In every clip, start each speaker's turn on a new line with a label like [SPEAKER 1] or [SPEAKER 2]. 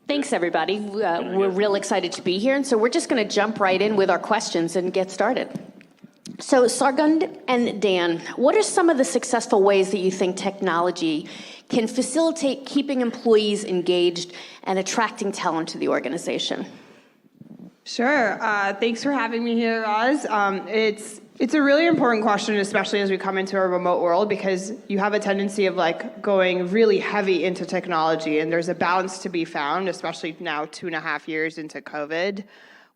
[SPEAKER 1] Thanks, everybody. We're real excited to be here, and so we're just going to jump right in with our questions and get started. So, Sargund and Dan, what are some of the successful ways that you think technology can facilitate keeping employees engaged and attracting talent to the organization?
[SPEAKER 2] Sure. Thanks for having me here, Roz. It's a really important question, especially as we come into a remote world, because you have a tendency of going really heavy into technology, and there's a balance to be found, especially now 2.5 years into COVID.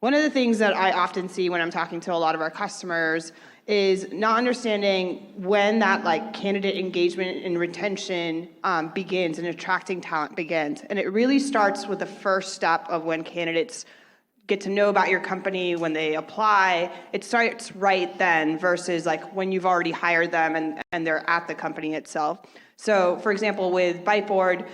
[SPEAKER 2] One of the things that I often see when I'm talking to a lot of our customers is not understanding when that candidate engagement and retention begins and attracting talent begins. And it really starts with the first step of when candidates get to know about your company, when they apply. It starts right then versus when you've already hired them and they're at the company itself. So, for example, with Byteboard,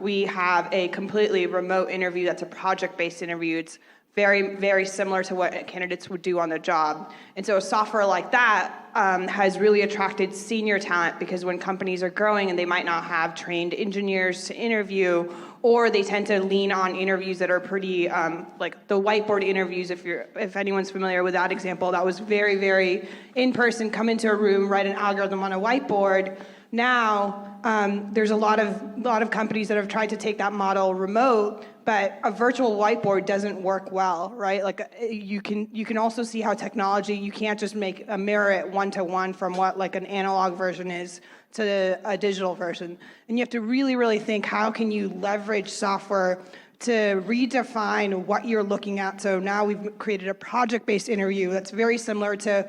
[SPEAKER 2] we have a completely remote interview that's a project-based interview. It's very, very similar to what candidates would do on the job. And so a software like that has really attracted senior talent, because when companies are growing and they might not have trained engineers to interview, or they tend to lean on interviews that are pretty, like the whiteboard interviews, if anyone's familiar with that example, that was very, very in-person, come into a room, write an algorithm on a whiteboard. Now, there's a lot of companies that have tried to take that model remote, but a virtual whiteboard doesn't work well, right? You can also see how technology, you can't just mirror it one-to-one from what an analog version is to a digital version. And you have to really, really think, how can you leverage software to redefine what you're looking at? So now we've created a project-based interview that's very similar to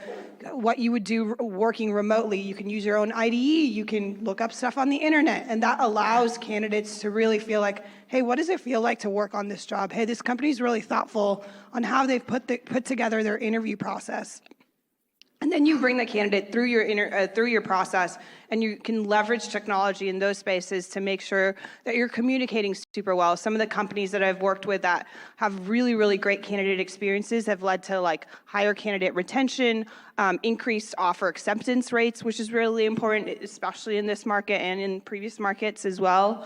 [SPEAKER 2] what you would do working remotely. You can use your own IDE, you can look up stuff on the internet, and that allows candidates to really feel like, hey, what does it feel like to work on this job? Hey, this company's really thoughtful on how they've put together their interview process. And then you bring the candidate through your process, and you can leverage technology in those spaces to make sure that you're communicating super well. Some of the companies that I've worked with that have really, really great candidate experiences have led to higher candidate retention, increased offer acceptance rates, which is really important, especially in this market and in previous markets as well,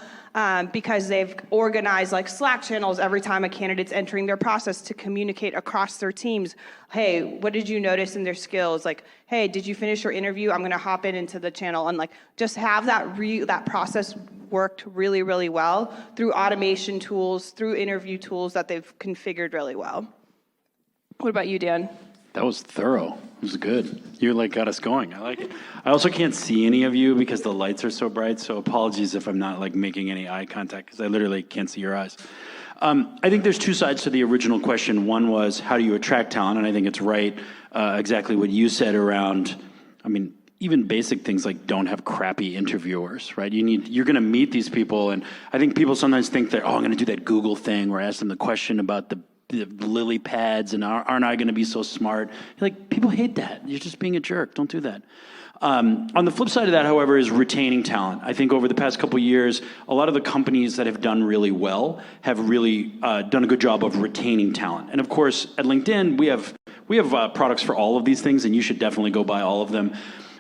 [SPEAKER 2] because they've organized Slack channels every time a candidate's entering their process to communicate across their teams. Hey, what did you notice in their skills? Hey, did you finish your interview? I'm going to hop into the channel, and just have that process worked really, really well through automation tools, through interview tools that they've configured really well. What about you, Dan?
[SPEAKER 3] That was thorough. It was good. You got us going. I like it. I also can't see any of you because the lights are so bright, so apologies if I'm not making any eye contact, because I literally can't see your eyes. I think there's two sides to the original question. One was, how do you attract talent? And I think it's right, exactly what you said around, even basic things like don't have crappy interviewers, right? You're going to meet these people, and I think people sometimes think that, I'm going to do that Google thing where I ask them the question about the lily pads and aren't I going to be so smart? People hate that. You're just being a jerk. Don't do that. On the flip side of that, however, is retaining talent. I think over the past couple of years, a lot of the companies that have done really well have really done a good job of retaining talent. And of course, at LinkedIn, we have products for all of these things, and you should definitely go buy all of them.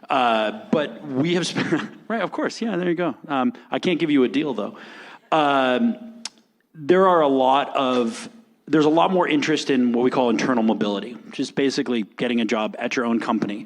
[SPEAKER 3] But we have spent, right, of course, yeah, there you go. I can't give you a deal, though. There's a lot more interest in what we call internal mobility, which is basically getting a job at your own company.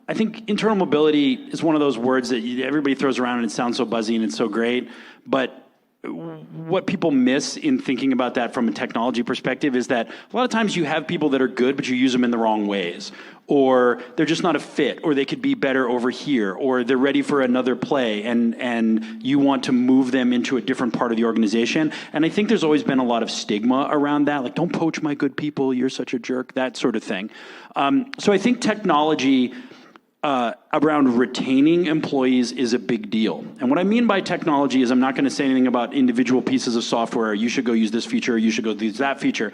[SPEAKER 3] I think internal mobility is one of those words that everybody throws around and it sounds so buzzy and it's so great, but what people miss in thinking about that from a technology perspective is that a lot of times you have people that are good, but you use them in the wrong ways, or they're just not a fit, or they could be better over here, or they're ready for another play, and you want to move them into a different part of the organization. And I think there's always been a lot of stigma around that, don't poach my good people, you're such a jerk, that sort of thing. So I think technology around retaining employees is a big deal. And what I mean by technology is I'm not going to say anything about individual pieces of software, you should go use this feature, or you should go use that feature.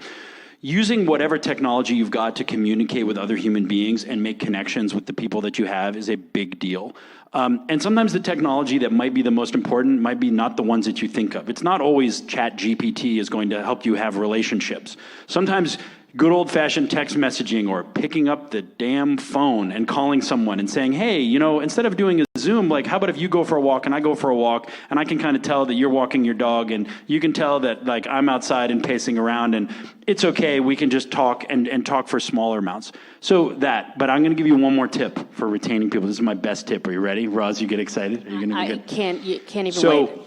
[SPEAKER 3] Using whatever technology you've got to communicate with other human beings and make connections with the people that you have is a big deal. And sometimes the technology that might be the most important might be not the ones that you think of. It's not always ChatGPT is going to help you have relationships. Sometimes good old-fashioned text messaging or picking up the damn phone and calling someone and saying, hey, instead of doing a Zoom, like, how about if you go for a walk and I go for a walk, and I can kind of tell that you're walking your dog, and you can tell that, like, I'm outside and pacing around, and it's okay, we can just talk and talk for smaller amounts. So but I'm going to give you one more tip for retaining people. This is my best tip. Are you ready? Roz, you get excited? Are you going to be good?
[SPEAKER 1] You can't even wait.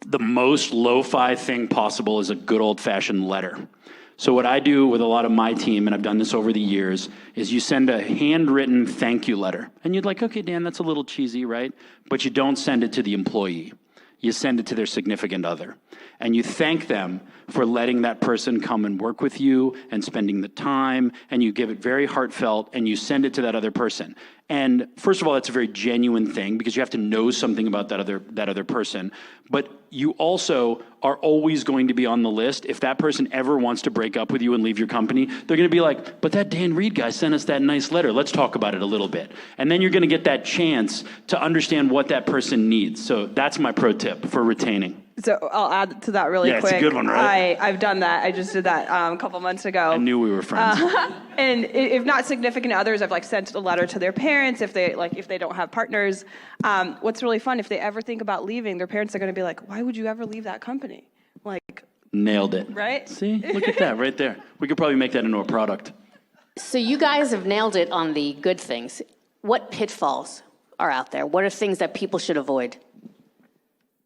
[SPEAKER 3] The most lo-fi thing possible is a good old-fashioned letter. So what I do with a lot of my team, and I've done this over the years, is you send a handwritten thank you letter. And you're like, okay, Dan, that's a little cheesy, right? But you don't send it to the employee. You send it to their significant other. And you thank them for letting that person come and work with you and spending the time, and you give it very heartfelt, and you send it to that other person. And first of all, that's a very genuine thing because you have to know something about that other person. But you also are always going to be on the list. If that person ever wants to break up with you and leave your company, they're going to be like, but that Dan Reed guy sent us that nice letter. Let's talk about it a little bit. And then you're going to get that chance to understand what that person needs. So that's my pro tip for retaining.
[SPEAKER 2] So I'll add to that really quick.
[SPEAKER 3] Yeah, it's a good one, right?
[SPEAKER 2] I've done that. I just did that a couple months ago.
[SPEAKER 3] I knew we were friends.
[SPEAKER 2] And if not significant others, I've sent a letter to their parents if they don't have partners. What's really fun, if they ever think about leaving, their parents are going to be like, why would you ever leave that company?
[SPEAKER 3] Nailed it.
[SPEAKER 2] Right?
[SPEAKER 3] See, look at that right there. We could probably make that into a product.
[SPEAKER 1] So you guys have nailed it on the good things. What pitfalls are out there? What are things that people should avoid?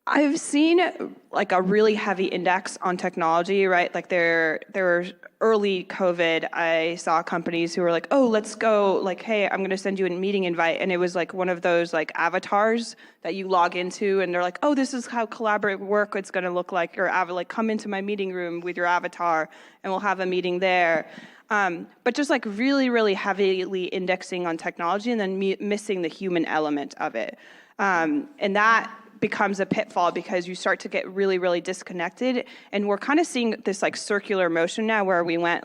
[SPEAKER 2] I've seen a really heavy index on technology, right? There were early COVID, I saw companies who were like, oh, let's go, hey, I'm going to send you a meeting invite. And it was one of those avatars that you log into, and they're like, oh, this is how collaborative work it's going to look like, or come into my meeting room with your avatar and we'll have a meeting there. But just really, really heavily indexing on technology and then missing the human element of it. And that becomes a pitfall because you start to get really, really disconnected. And we're kind of seeing this circular motion now where we went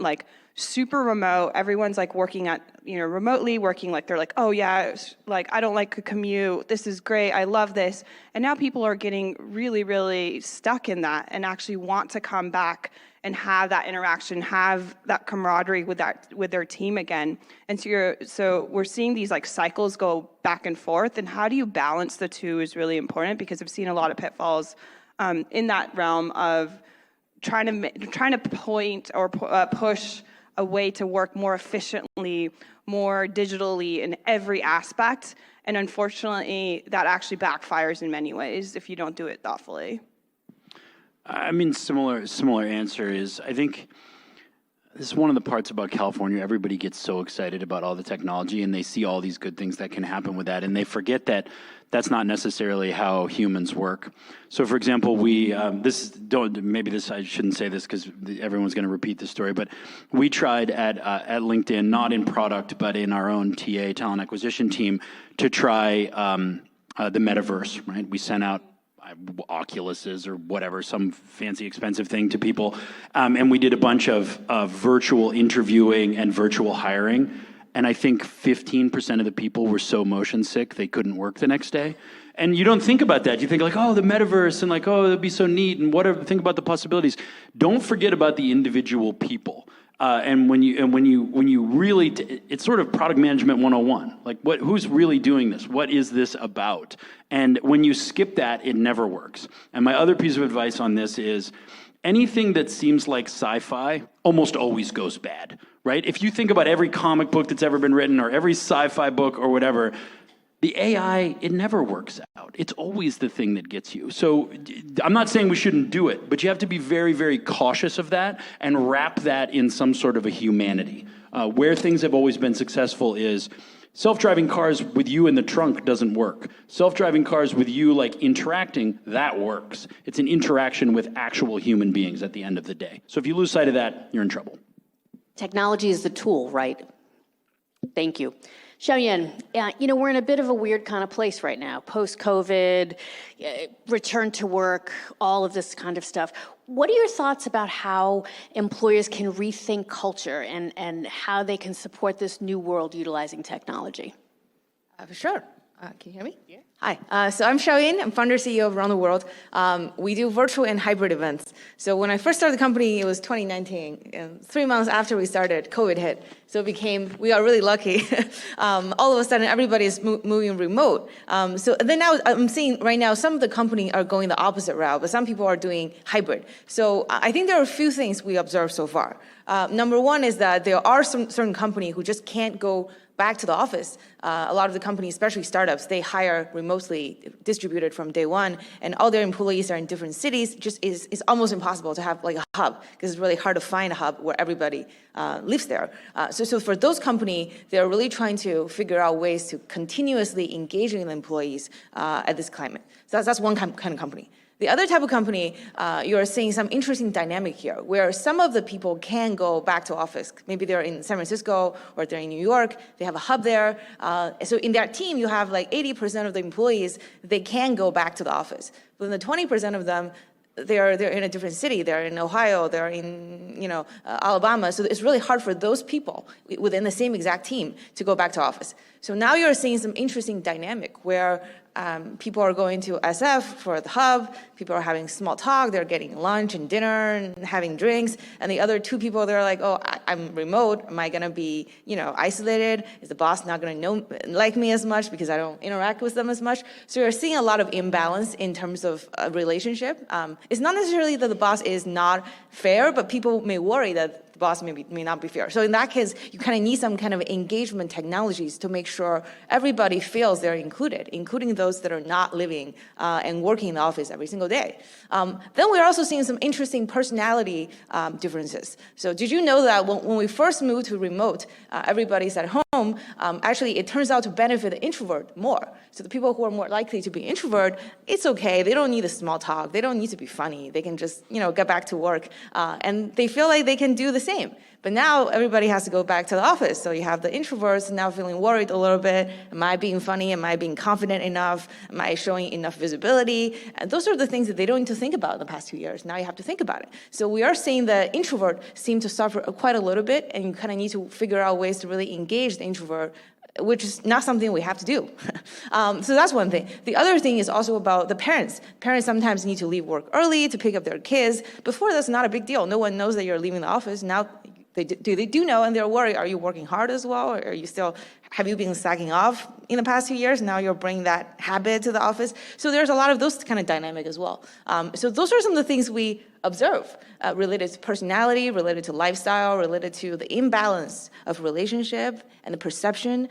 [SPEAKER 2] super remote. Everyone's working remotely, working they're oh yeah, I don't like a commute. This is great. I love this. And now people are getting really, really stuck in that and actually want to come back and have that interaction, have that camaraderie with their team again. And so we're seeing these cycles go back and forth, and how do you balance the two is really important, because I've seen a lot of pitfalls in that realm of trying to point or push a way to work more efficiently, more digitally in every aspect. And unfortunately, that actually backfires in many ways if you don't do it thoughtfully.
[SPEAKER 3] I mean, similar answer is, I think this is one of the parts about California. Everybody gets so excited about all the technology, and they see all these good things that can happen with that, and they forget that that's not necessarily how humans work. So, for example, I shouldn't say this because everyone's going to repeat this story, but we tried at LinkedIn, not in product, but in our own TA, talent acquisition team, to try the metaverse, right? We sent out Oculuses or whatever, some fancy expensive thing to people. And we did a bunch of virtual interviewing and virtual hiring. And I think 15% of the people were so motion sick they couldn't work the next day. And you don't think about that. You think oh, the metaverse, and oh, that'd be so neat, and whatever. Think about the possibilities. Don't forget about the individual people. And when you really, it's sort of product management 101. Who's really doing this? What is this about? And when you skip that, it never works. And my other piece of advice on this is, anything that seems like sci-fi almost always goes bad, right? If you think about every comic book that's ever been written, or every sci-fi book or whatever, the AI, it never works out. It's always the thing that gets you. So I'm not saying we shouldn't do it, but you have to be very, very cautious of that and wrap that in some sort of a humanity. Where things have always been successful is self-driving cars with you in the trunk doesn't work. Self-driving cars with you interacting, that works. It's an interaction with actual human beings at the end of the day. So if you lose sight of that, you're in trouble.
[SPEAKER 1] Technology is the tool, right? Thank you. Xiaoyan, we're in a bit of a weird kind of place right now. Post-COVID, return to work, all of this kind of stuff. What are your thoughts about how employers can rethink culture and how they can support this new world utilizing technology?
[SPEAKER 4] Sure. Can you hear me? Yeah. Hi, so I'm Xiaoyin. I'm founder CEO of Around the World. We do virtual and hybrid events. So when I first started the company, it was 2019. And 3 months after we started, COVID hit. So we are really lucky. All of a sudden, everybody is moving remote. So then now I'm seeing right now some of the companies are going the opposite route, but some people are doing hybrid. So I think there are a few things we observed so far. Number one is that there are some certain companies who just can't go back to the office. A lot of the companies, especially startups, they hire remotely, distributed from day one, and all their employees are in different cities. Just it's almost impossible to have like a hub, because it's really hard to find a hub where everybody lives there. So for those companies, they're really trying to figure out ways to continuously engage with employees at this climate. So that's one kind of company. The other type of company, you're seeing some interesting dynamic here, where some of the people can go back to office. Maybe they're in San Francisco or they're in New York. They have a hub there. So in that team, you have like 80% of the employees, they can go back to the office. But then the 20% of them, they're in a different city. They're in Ohio. They're in Alabama. So it's really hard for those people within the same exact team to go back to office. So now you're seeing some interesting dynamic where people are going to SF for the hub. People are having small talk. They're getting lunch and dinner and having drinks. And the other two people, they're like, oh, I'm remote. Am I going to be, isolated? Is the boss not going to like me as much because I don't interact with them as much? So you're seeing a lot of imbalance in terms of a relationship. It's not necessarily that the boss is not fair, but people may worry that the boss may not be fair. So in that case, you kind of need some kind of engagement technologies to make sure everybody feels they're included, including those that are not living and working in the office every single day. Then we're also seeing some interesting personality differences. So did you know that when we first moved to remote, everybody's at home, actually it turns out to benefit the introvert more. So the people who are more likely to be introvert, it's okay. They don't need the small talk. They don't need to be funny. They can just, get back to work. And they feel like they can do the same. But now everybody has to go back to the office. So you have the introverts now feeling worried a little bit. Am I being funny? Am I being confident enough? Am I showing enough visibility? And those are the things that they don't need to think about in the past 2 years. Now you have to think about it. So we are seeing the introvert seem to suffer quite a little bit, and you kind of need to figure out ways to really engage the introvert, which is not something we have to do. So that's one thing. The other thing is also about the parents. Parents sometimes need to leave work early to pick up their kids. Before, that's not a big deal. No one knows that you're leaving the office. Now they do know, and they're worried. Are you working hard as well? Or have you been slacking off in the past 2 years? Now you're bringing that habit to the office. So there's a lot of those kind of dynamic as well. So those are some of the things we observe related to personality, related to lifestyle, related to the imbalance of relationship and the perception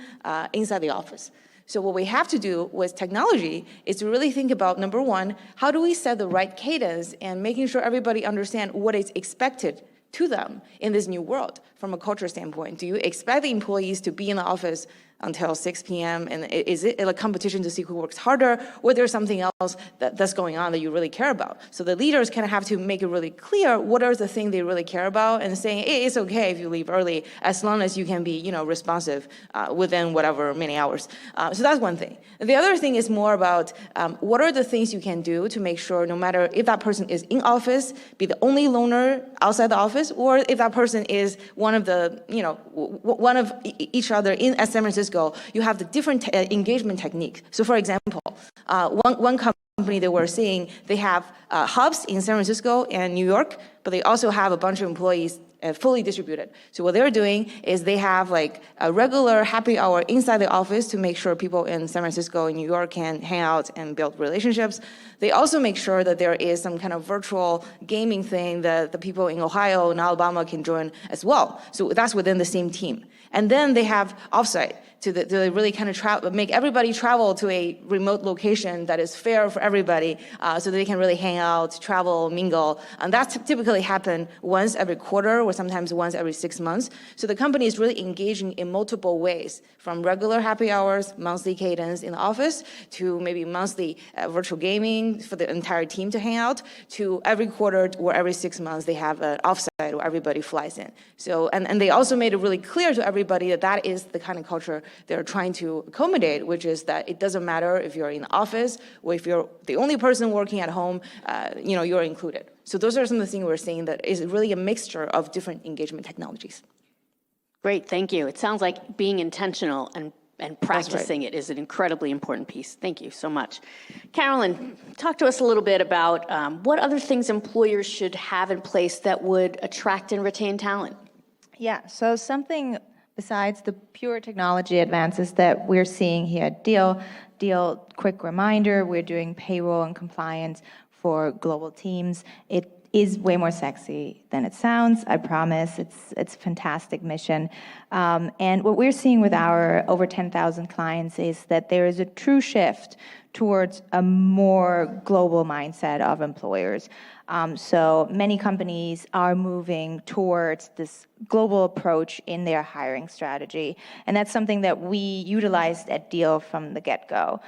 [SPEAKER 4] inside the office. So what we have to do with technology is to really think about, number one, how do we set the right cadence and making sure everybody understand what is expected to them in this new world from a culture standpoint? Do you expect the employees to be in the office until 6 p.m. and is it a competition to see who works harder, or there's something else that's going on that you really care about? So the leaders kind of have to make it really clear what are the things they really care about, and saying, hey, it's okay if you leave early as long as you can be responsive within whatever many hours. So that's one thing. The other thing is more about what are the things you can do to make sure no matter if that person is in office, be the only loner outside the office, or if that person is one of the, one of each other in San Francisco, you have the different engagement technique. So for example, one company that we're seeing, they have hubs in San Francisco and New York, but they also have a bunch of employees fully distributed. So what they're doing is they have like a regular happy hour inside the office to make sure people in San Francisco and New York can hang out and build relationships. They also make sure that there is some kind of virtual gaming thing that the people in Ohio and Alabama can join as well. So that's within the same team. And then they have offsite to really kind of make everybody travel to a remote location that is fair for everybody, so that they can really hang out, travel, mingle. And that typically happen once every quarter or sometimes once every 6 months. So the company is really engaging in multiple ways, from regular happy hours, monthly cadence in the office, to maybe monthly virtual gaming for the entire team to hang out, to every quarter or every 6 months they have an offsite where everybody flies in. So and they also made it really clear to everybody that that is the kind of culture they're trying to accommodate, which is that it doesn't matter if you're in the office or if you're the only person working at home, you're included. So those are some of the things we're seeing that is really a mixture of different engagement technologies.
[SPEAKER 1] Great, thank you. It sounds like being intentional and And practicing it is an incredibly important piece. Thank you so much. Carolyn, talk to us a little bit about what other things employers should have in place that would attract and retain talent.
[SPEAKER 5] Yeah, so something besides the pure technology advances that we're seeing here at Deal, quick reminder, we're doing payroll and compliance for global teams. It is way more sexy than it sounds, I promise. It's a fantastic mission. And what we're seeing with our over 10,000 clients is that there is a true shift towards a more global mindset of employers. So many companies are moving towards this global approach in their hiring strategy. And that's something that we utilized at Deal from the get-go.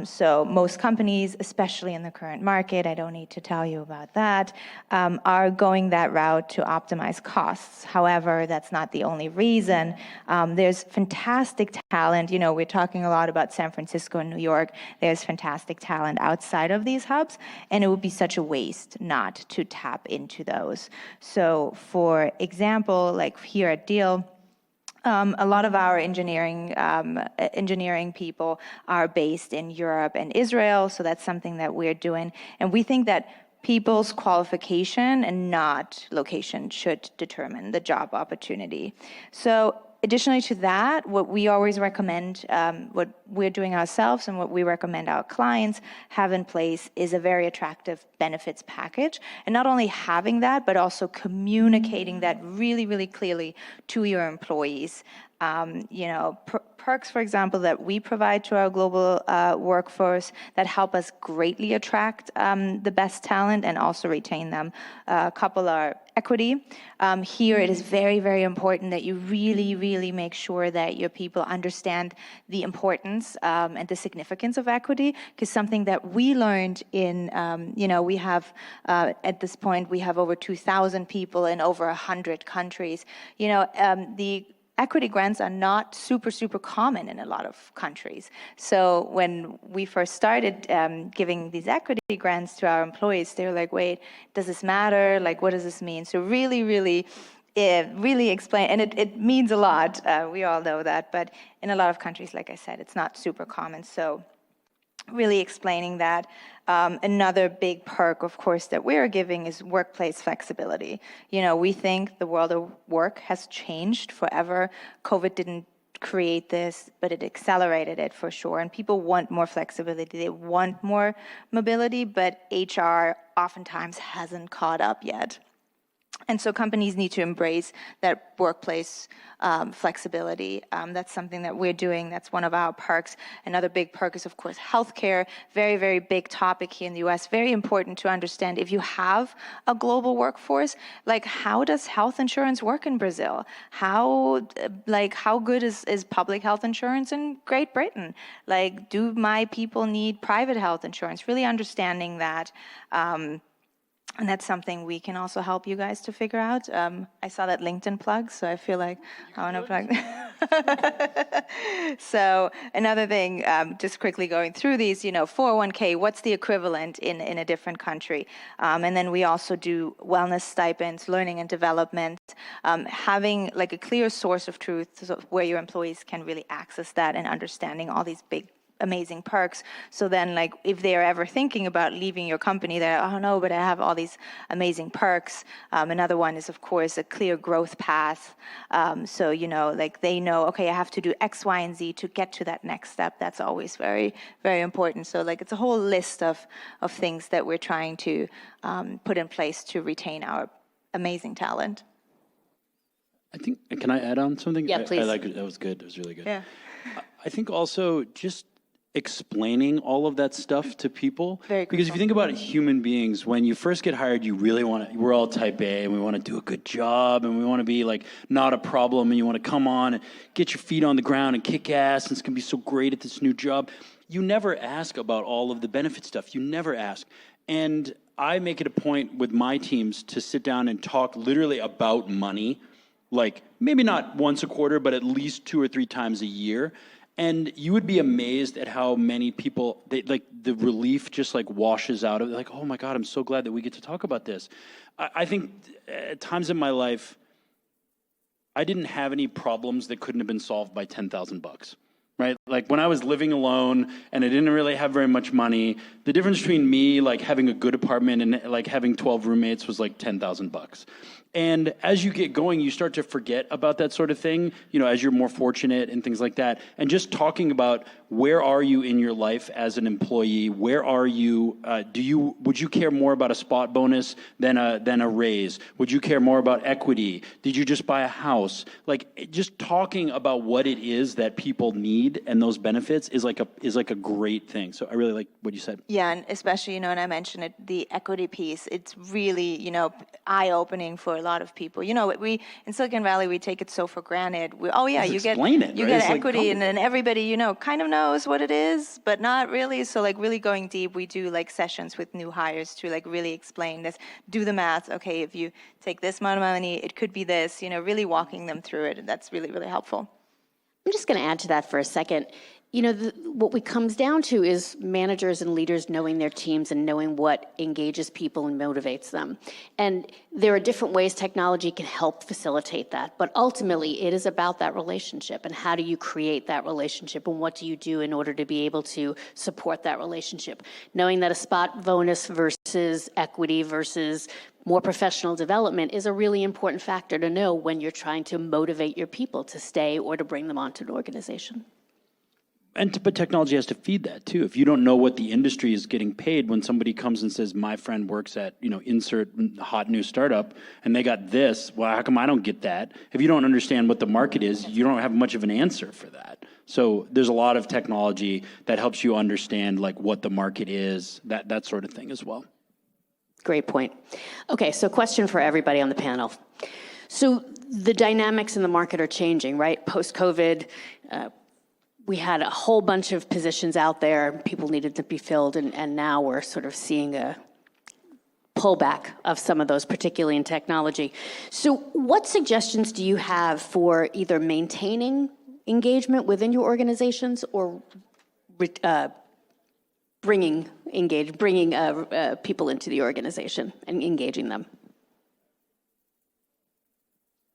[SPEAKER 5] So most companies, especially in the current market, I don't need to tell you about that, are going that route to optimize costs. However, that's not the only reason. There's fantastic talent. You know, we're talking a lot about San Francisco and New York. There's fantastic talent outside of these hubs, and it would be such a waste not to tap into those. So for example, like here at Deal, a lot of our engineering people are based in Europe and Israel, so that's something that we're doing. And we think that people's qualification and not location should determine the job opportunity. So additionally to that, what we always recommend, what we're doing ourselves and what we recommend our clients have in place is a very attractive benefits package. And not only having that, but also communicating that really, really clearly to your employees. Perks, for example, that we provide to our global workforce that help us greatly attract the best talent and also retain them. A couple are equity. Here it is very, very important that you really, really make sure that your people understand the importance and the significance of equity, because something that we learned in, we have, at this point, we have over 2,000 people in over 100 countries. The equity grants are not super, super common in a lot of countries. So when we first started giving these equity grants to our employees, they were like, wait, does this matter? Like, what does this mean? So really, really, really explain, and it means a lot. We all know that, but in a lot of countries, like I said, it's not super common. So really explaining that. Another big perk, of course, that we're giving is workplace flexibility. We think the world of work has changed forever. COVID didn't create this, but it accelerated it for sure. And people want more flexibility. They want more mobility, but HR oftentimes hasn't caught up yet. And so companies need to embrace that workplace flexibility. That's something that we're doing. That's one of our perks. Another big perk is, of course, healthcare. Very, very big topic here in the US. Very important to understand if you have a global workforce, like how does health insurance work in Brazil? How good is public health insurance in Great Britain? Like, do my people need private health insurance? Really understanding that. And that's something we can also help you guys to figure out. I saw that LinkedIn plug, so I feel like I want to plug that. So another thing, just quickly going through these, 401k, what's the equivalent in a different country? And then we also do wellness stipends, learning and development, having like a clear source of truth where your employees can really access that and understanding all these big amazing perks. So then, like, if they're ever thinking about leaving your company, they're, oh no, but I have all these amazing perks. Another one is, of course, a clear growth path. So, they know, okay, I have to do X, Y, and Z to get to that next step. That's always very, very important. So, like, it's a whole list of things that we're trying to put in place to retain our amazing talent.
[SPEAKER 3] I think, can I add on something?
[SPEAKER 1] Yeah, please.
[SPEAKER 3] I like it. That was good. That was really good.
[SPEAKER 5] Yeah.
[SPEAKER 3] I think also just explaining all of that stuff to people.
[SPEAKER 5] Very
[SPEAKER 3] because if you think about it, human beings, when you first get hired, you really want to, we're all type A and we want to do a good job and we want to be like not a problem and you want to come on and get your feet on the ground and kick ass and it's going to be so great at this new job. You never ask about all of the benefit stuff. You never ask. And I make it a point with my teams to sit down and talk literally about money, like maybe not once a quarter, but at least 2 or 3 times a year. And you would be amazed at how many people, the relief just like washes out of it. Like, oh my God, I'm so glad that we get to talk about this. I think at times in my life, I didn't have any problems that couldn't have been solved by $10,000. right? Like when I was living alone and I didn't really have very much money, the difference between me like having a good apartment and like having 12 roommates was like $10,000. And as you get going, you start to forget about that sort of thing, you know, as you're more fortunate and things like that. And just talking about where are you in your life as an employee? Where are you? Would you care more about a spot bonus than a raise? Would you care more about equity? Did you just buy a house? Like just talking about what it is that people need and those benefits is like a great thing. So I really like what you said.
[SPEAKER 5] Yeah, and especially, you know, and I mentioned it, the equity piece, it's really, you know, eye-opening for a lot of people. You know, we in Silicon Valley, we take it so for granted. You get equity, and then everybody, you know, kind of knows what it is, but not really. So like really going deep, we do like sessions with new hires to like really explain this, do the math. Okay, if you take this amount of money, it could be this, you know, really walking them through it. And that's really, really helpful.
[SPEAKER 1] I'm just going to add to that for a second. You know, what it comes down to is managers and leaders knowing their teams and knowing what engages people and motivates them. And there are different ways technology can help facilitate that. But ultimately, it is about that relationship and how do you create that relationship and what do you do in order to be able to support that relationship. Knowing that a spot bonus versus equity versus more professional development is a really important factor to know when you're trying to motivate your people to stay or to bring them onto an organization.
[SPEAKER 3] But technology has to feed that too. If you don't know what the industry is getting paid when somebody comes and says, my friend works at, you know, insert hot new startup and they got this, well, how come I don't get that? If you don't understand what the market is, you don't have much of an answer for that. So there's a lot of technology that helps you understand like what the market is, that sort of thing as well.
[SPEAKER 1] Great point. Okay, so question for everybody on the panel. So the dynamics in the market are changing, right? Post-COVID, we had a whole bunch of positions out there, people needed to be filled, and now we're sort of seeing a pullback of some of those, particularly in technology. So what suggestions do you have for either maintaining engagement within your organizations or bringing people into the organization and engaging them?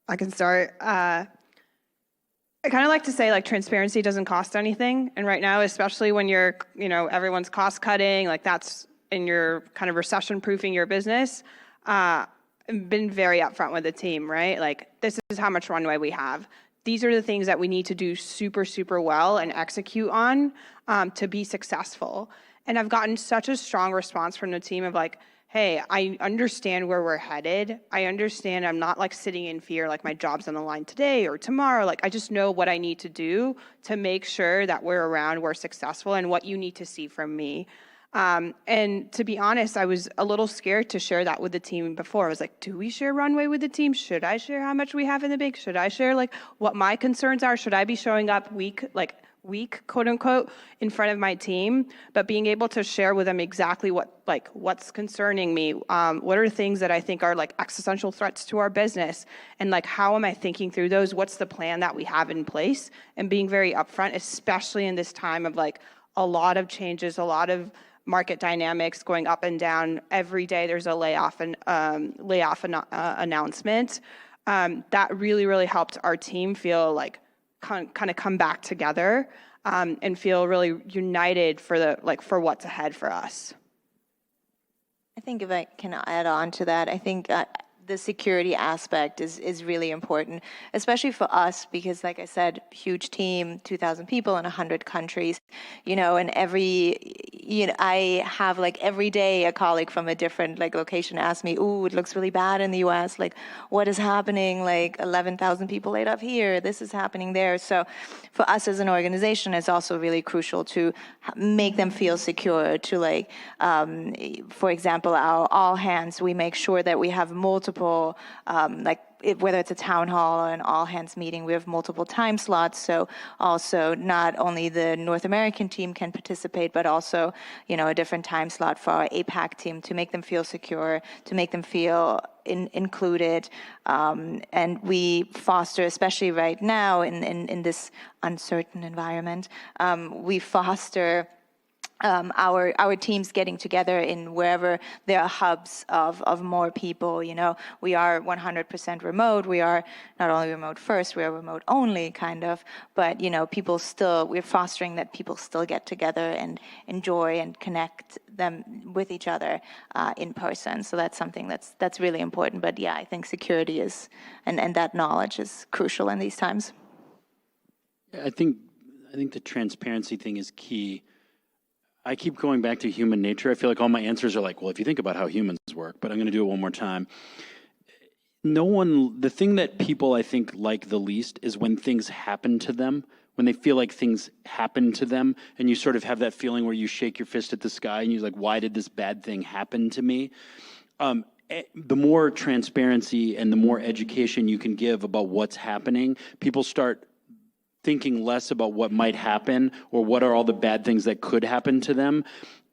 [SPEAKER 2] I can start. I kind of like to say like transparency doesn't cost anything. And right now, especially when you're, you know, everyone's cost cutting, like that's in your kind of recession proofing your business. Been very upfront with the team, right? Like this is how much runway we have. These are the things that we need to do super, super well and execute on to be successful. And I've gotten such a strong response from the team of like, hey, I understand where we're headed. I understand I'm not like sitting in fear, like my job's on the line today or tomorrow. Like I just know what I need to do to make sure that we're around, we're successful, and what you need to see from me. And to be honest, I was a little scared to share that with the team before. I was like, do we share runway with the team? Should I share how much we have in the bank? Should I share like what my concerns are? Should I be showing up weak, quote unquote, in front of my team? But being able to share with them exactly what's concerning me, what are things that I think are like existential threats to our business, and like how am I thinking through those? What's the plan that we have in place? And being very upfront, especially in this time of like a lot of changes, a lot of market dynamics going up and down. Every day there's a layoff announcement. That really, really helped our team feel like kind of come back together and feel really united for what's ahead for us.
[SPEAKER 5] I think if I can add on to that, I think the security aspect is really important, especially for us, because like I said, huge team, 2,000 people in 100 countries, you know, and I have like every day a colleague from a different like location ask me, ooh, it looks really bad in the US. Like what is happening? Like 11,000 people laid off here. This is happening there. So for us as an organization, it's also really crucial to make them feel secure, to like, for example, our all hands, we make sure that we have multiple whether it's a town hall or an all-hands meeting, we have multiple time slots. So also not only the North American team can participate, but also, you know, a different time slot for our APAC team to make them feel secure, to make them feel included. And we foster, especially right now in this uncertain environment, we foster our teams getting together in wherever there are hubs of more people. We are 100% remote. We are not only remote first, we are remote only kind of, but people still, we're fostering that people still get together and enjoy and connect them with each other in person. So that's something that's really important. But yeah, I think security is, and that knowledge is crucial in these times.
[SPEAKER 3] I think the transparency thing is key. I keep going back to human nature. I feel like all my answers are like, well, if you think about how humans work, but I'm going to do it one more time. The thing that people I think like the least is when things happen to them, when they feel like things happen to them, and you sort of have that feeling where you shake your fist at the sky and you're like, why did this bad thing happen to me? The more transparency and the more education you can give about what's happening, people start thinking less about what might happen or what are all the bad things that could happen to them,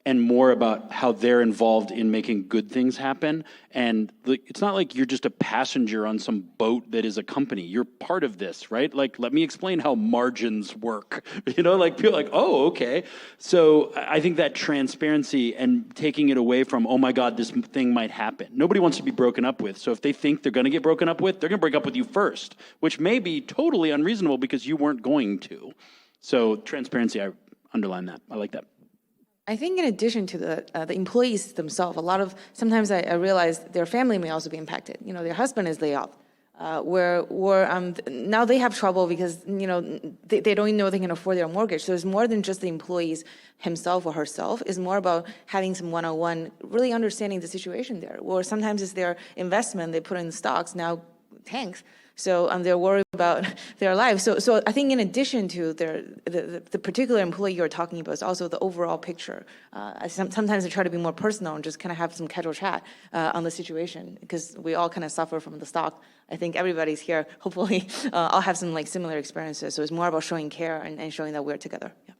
[SPEAKER 3] and more about how they're involved in making good things happen. And it's not like you're just a passenger on some boat that is a company. You're part of this, right? Like, let me explain how margins work. Like people are like, oh, okay. So I think that transparency and taking it away from, oh my God, this thing might happen. Nobody wants to be broken up with. So if they think they're going to get broken up with, they're going to break up with you first, which may be totally unreasonable because you weren't going to. So transparency, I underline that. I like that.
[SPEAKER 4] I think in addition to the employees themselves, sometimes I realize their family may also be impacted. Their husband is laid off, where now they have trouble because they don't even know they can afford their mortgage. So it's more than just the employees himself or herself. It's more about having some one-on-one, really understanding the situation there. Or sometimes it's their investment they put in stocks now tanks. So they're worried about their lives. So I think in addition to the particular employee you're talking about, is also the overall picture. Sometimes I try to be more personal and just kind of have some casual chat on the situation, because we all kind of suffer from the stock. I think everybody's here, hopefully, all have some similar experiences. So it's more about showing care and showing that we're together. Yeah.